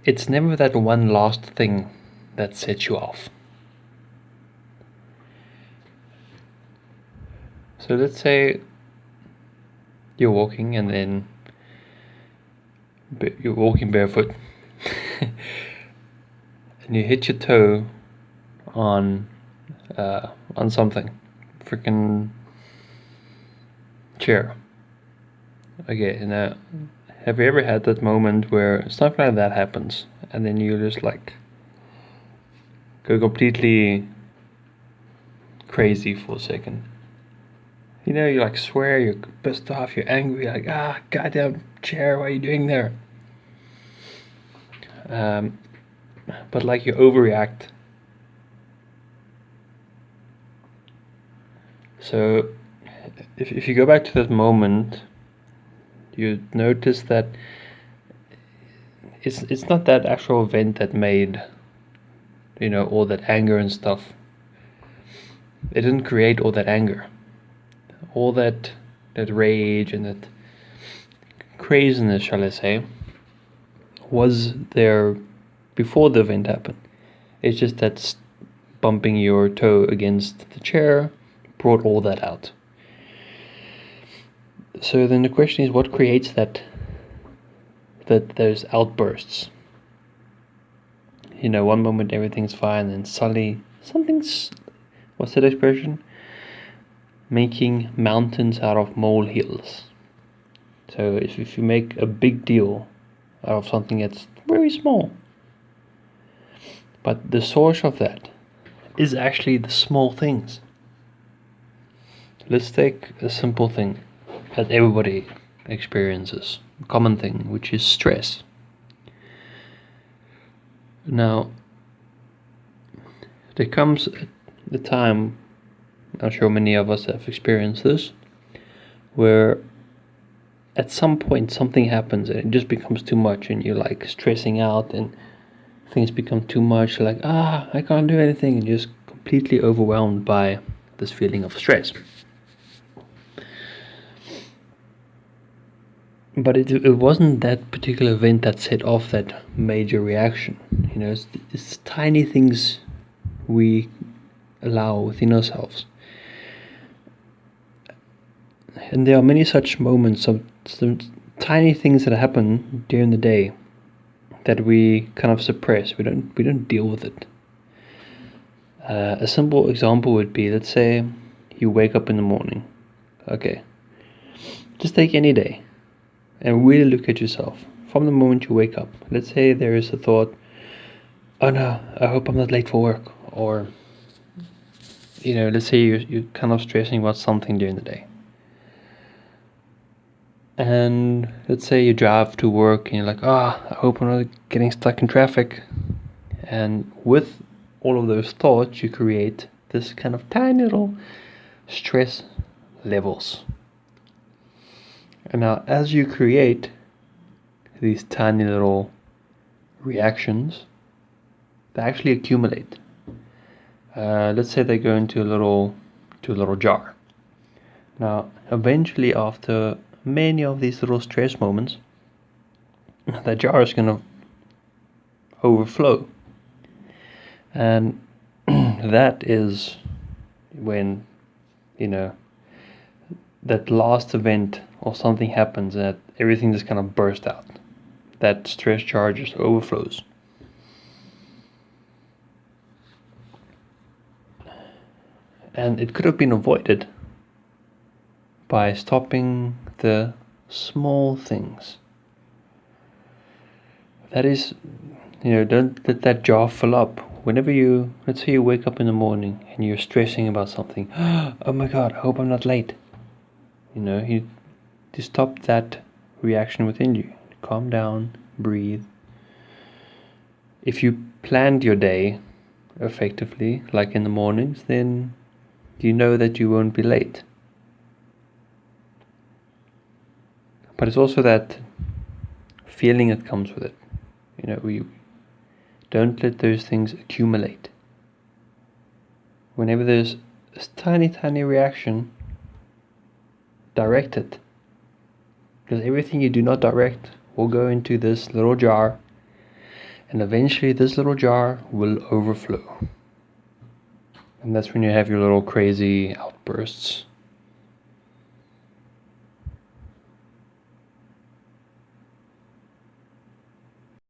it's never that one last thing that sets you off. So let's say you're walking and then you're walking barefoot and you hit your toe on something, freaking chair. Okay, now have you ever had that moment where something like that happens and then you just like go completely crazy for a second? You know, you like swear, you're pissed off, you're angry, like, goddamn chair, what are you doing there? But like you overreact. So if you go back to that moment, you notice that it's not that actual event that made, you know, all that anger and stuff. It didn't create all that anger, all that rage and that craziness, shall I say, was there before the event happened. It's just that bumping your toe against the chair brought all that out. So then the question is, what creates those outbursts? You know, one moment everything's fine, and suddenly something's, what's that expression? Making mountains out of molehills. So if you make a big deal out of something that's very small, but the source of that is actually the small things. Let's take a simple thing that everybody experiences, a common thing, which is stress. Now, there comes the time, I'm sure many of us have experienced this, where at some point something happens and it just becomes too much and you're like stressing out and things become too much, like, I can't do anything, and you're just completely overwhelmed by this feeling of stress. But it wasn't that particular event that set off that major reaction. You know, it's tiny things we allow within ourselves. And there are many such moments of some tiny things that happen during the day that we kind of suppress. We don't deal with it. A simple example would be, let's say you wake up in the morning. Okay, just take any day and really look at yourself from the moment you wake up. Let's say there is a thought, oh no, I hope I'm not late for work. Or, you know, let's say you're kind of stressing about something during the day. And let's say you drive to work and you're like, I hope I'm not getting stuck in traffic. And with all of those thoughts, you create this kind of tiny little stress levels. And now as you create these tiny little reactions, they actually accumulate. Let's say they go into a little jar. Now eventually, after many of these little stress moments, that jar is going to overflow. And that is when, you know, that last event or something happens that everything just kind of bursts out. That stress charge just overflows. And it could have been avoided by stopping the small things. That is, you know, don't let that jar fill up. Whenever let's say you wake up in the morning and you're stressing about something, oh my god, I hope I'm not late. You know, you stop that reaction within you. Calm down, breathe. If you planned your day effectively, like in the mornings, then you know that you won't be late. But it's also that feeling that comes with it. You know, we don't let those things accumulate. Whenever there's this tiny reaction, direct it. Because everything you do not direct will go into this little jar, and eventually this little jar will overflow. And that's when you have your little crazy outbursts.